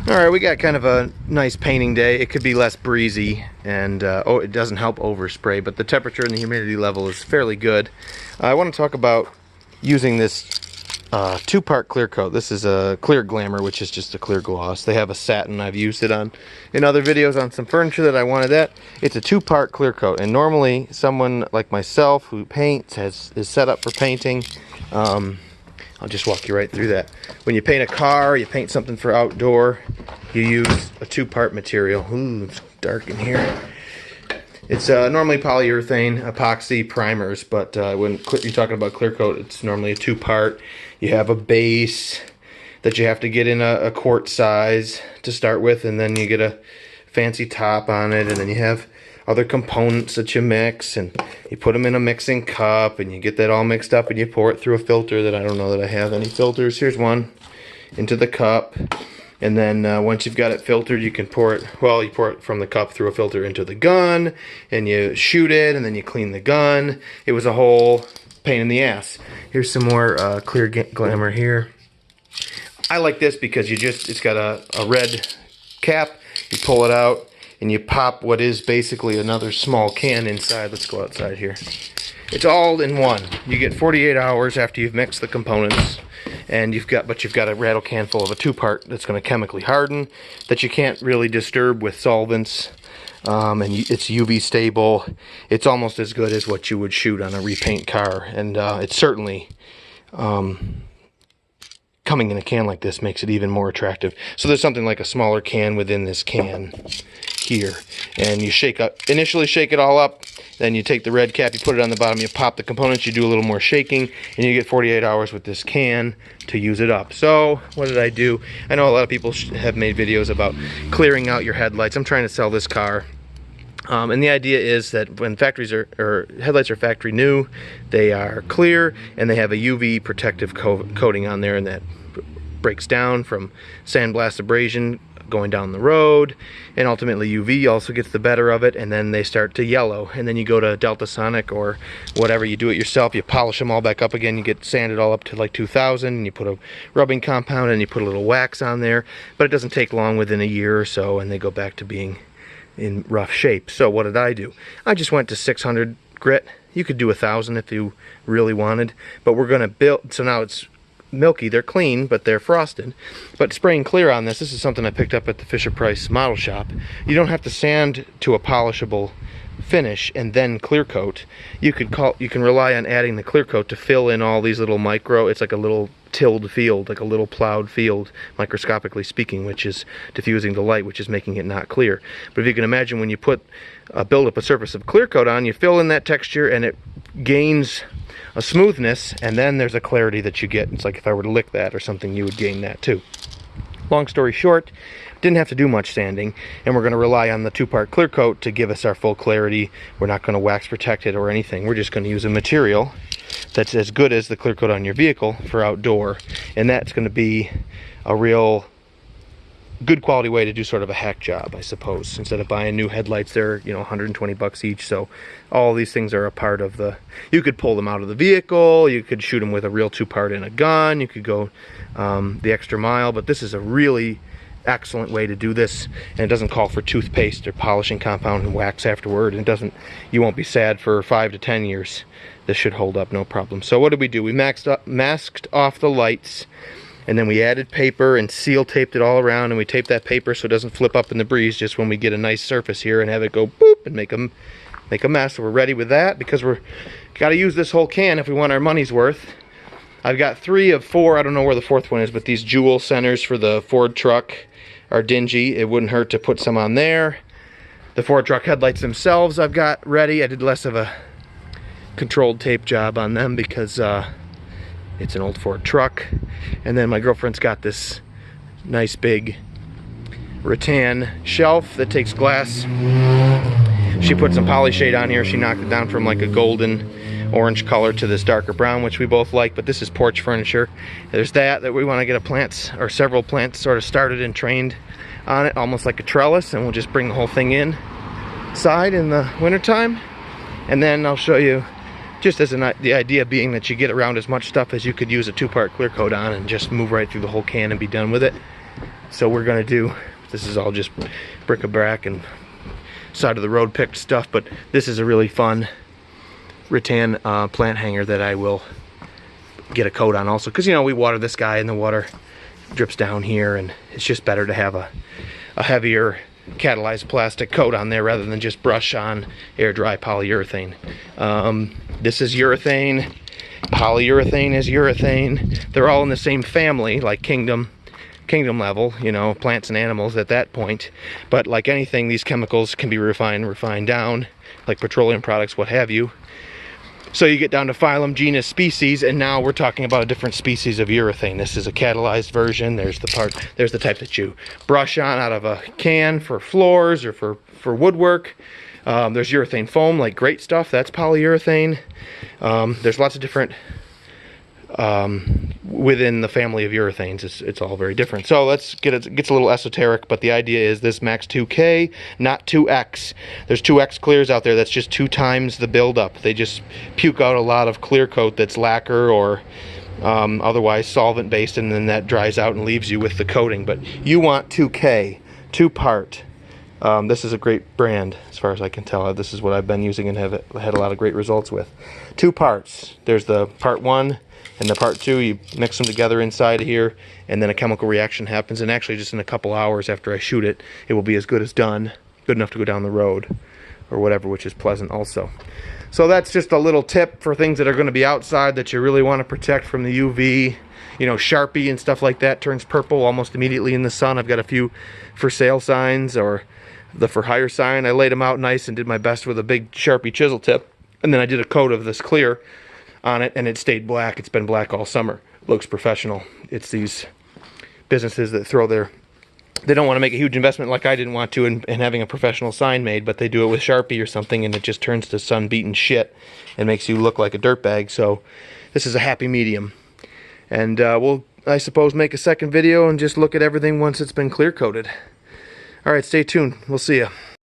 Alright, we got kind of a nice painting day. It could be less breezy, and it doesn't help overspray, but the temperature and the humidity level is fairly good. I want to talk about using this two-part clear coat. This is a Clear Glamour, which is just a clear gloss. They have a satin. I've used it in other videos on some furniture that I wanted that. It's a two-part clear coat, and normally someone like myself who paints is set up for painting. I'll just walk you right through that. When you paint a car, you paint something for outdoor, you use a two-part material. Ooh, it's dark in here. It's normally polyurethane, epoxy, primers, but when you're talking about clear coat, it's normally a two-part. You have a base that you have to get in a quart size to start with, and then you get a fancy top on it, and then you have other components that you mix, and you put them in a mixing cup, and you get that all mixed up, and you pour it through a filter that I don't know that I have any filters. Here's one into the cup, and then once you've got it filtered, you can pour it, well, you pour it from the cup through a filter into the gun, and you shoot it, and then you clean the gun. It was a whole pain in the ass. Here's some more Clear Glamour here. I like this because it's got a red cap. You pull it out, and you pop what is basically another small can inside. Let's go outside here. It's all in one. You get 48 hours after you've mixed the components, and you've got a rattle can full of a two-part that's going to chemically harden, that you can't really disturb with solvents, and it's UV stable. It's almost as good as what you would shoot on a repaint car, and it's certainly coming in a can like this makes it even more attractive. So there's something like a smaller can within this can here, and you initially shake it all up, then you take the red cap, you put it on the bottom, you pop the components, you do a little more shaking, and you get 48 hours with this can to use it up. So what did I do? I know a lot of people have made videos about clearing out your headlights. I'm trying to sell this car. And the idea is that when headlights are factory new, they are clear and they have a UV protective coating on there, and that breaks down from sandblast abrasion going down the road, and ultimately UV also gets the better of it, and then they start to yellow, and then you go to Delta Sonic or whatever, you do it yourself, you polish them all back up again, you get sanded all up to like 2000, and you put a rubbing compound and you put a little wax on there, but it doesn't take long, within a year or so, and they go back to being in rough shape. So what did I do? I just went to 600 grit. You could do 1000 if you really wanted, but we're going to build, so now it's milky, they're clean, but they're frosted. But spraying clear on this is something I picked up at the Fisher-Price model shop. You don't have to sand to a polishable finish and then clear coat. You can rely on adding the clear coat to fill in all these little it's like a little tilled field, like a little plowed field, microscopically speaking, which is diffusing the light, which is making it not clear. But if you can imagine, when you build up a surface of clear coat on, you fill in that texture and it gains a smoothness, and then there's a clarity that you get. It's like if I were to lick that or something, you would gain that too. Long story short, didn't have to do much sanding, and we're going to rely on the two-part clear coat to give us our full clarity. We're not going to wax protect it or anything. We're just going to use a material that's as good as the clear coat on your vehicle for outdoor, and that's going to be a real good quality way to do sort of a hack job, I suppose. Instead of buying new headlights, they're 120 bucks each, so all these things are a part of you could pull them out of the vehicle, you could shoot them with a real two-part in a gun, you could go the extra mile, but this is a really excellent way to do this, and it doesn't call for toothpaste or polishing compound and wax afterward, and you won't be sad for 5 to 10 years. This should hold up no problem. So what did we do? We masked off the lights, and then we added paper and seal taped it all around, and we taped that paper so it doesn't flip up in the breeze just when we get a nice surface here and have it go boop and make a mess. So we're ready with that, because we're got to use this whole can if we want our money's worth. I've got 3 of 4, I don't know where the 4th one is, but these jewel centers for the Ford truck are dingy. It wouldn't hurt to put some on there. The Ford truck headlights themselves I've got ready. I did less of a controlled tape job on them because it's an old Ford truck. And then my girlfriend's got this nice big rattan shelf that takes glass. She put some polyshade on here. She knocked it down from like a golden orange color to this darker brown, which we both like, but this is porch furniture. There's that we want to get several plants sort of started and trained on it, almost like a trellis, and we'll just bring the whole thing inside in the wintertime. And then I'll show you, just as the idea being that you get around as much stuff as you could use a two-part clear coat on and just move right through the whole can and be done with it. So we're gonna do, this is all just bric-a-brac and side of the road picked stuff, but this is a really fun rattan plant hanger that I will get a coat on also, because you know we water this guy and the water drips down here, and it's just better to have a heavier catalyzed plastic coat on there rather than just brush on air dry polyurethane. This is urethane, polyurethane is urethane. They're all in the same family, like kingdom level, you know, plants and animals at that point. But like anything, these chemicals can be refined down, like petroleum products, what have you. So you get down to phylum, genus, species, and now we're talking about a different species of urethane. This is a catalyzed version. There's the type that you brush on out of a can for floors or for woodwork. There's urethane foam, like Great Stuff, that's polyurethane. There's lots of different within the family of urethanes. It's all very different. So let's get it gets a little esoteric, but the idea is this Max 2K, not 2X. There's 2X clears out there that's just 2 times the buildup. They just puke out a lot of clear coat that's lacquer or otherwise solvent based, and then that dries out and leaves you with the coating. But you want 2K, 2-part. This is a great brand as far as I can tell. This is what I've been using and have had a lot of great results with. 2 parts. There's the part 1 and the part 2. You mix them together inside of here, and then a chemical reaction happens, and actually just in a couple hours after I shoot it, it will be as good as done, good enough to go down the road or whatever, which is pleasant also. So that's just a little tip for things that are going to be outside that you really want to protect from the UV. You know, Sharpie and stuff like that turns purple almost immediately in the sun. I've got a few for sale signs, or the for hire sign. I laid them out nice and did my best with a big Sharpie chisel tip, and then I did a coat of this clear on it, and it stayed black. It's been black all summer. Looks professional. It's these businesses that they don't want to make a huge investment like I didn't want to in having a professional sign made, but they do it with Sharpie or something, and it just turns to sun-beaten shit and makes you look like a dirtbag. So this is a happy medium. And we'll, I suppose, make a second video and just look at everything once it's been clear coated. Alright, stay tuned. We'll see ya.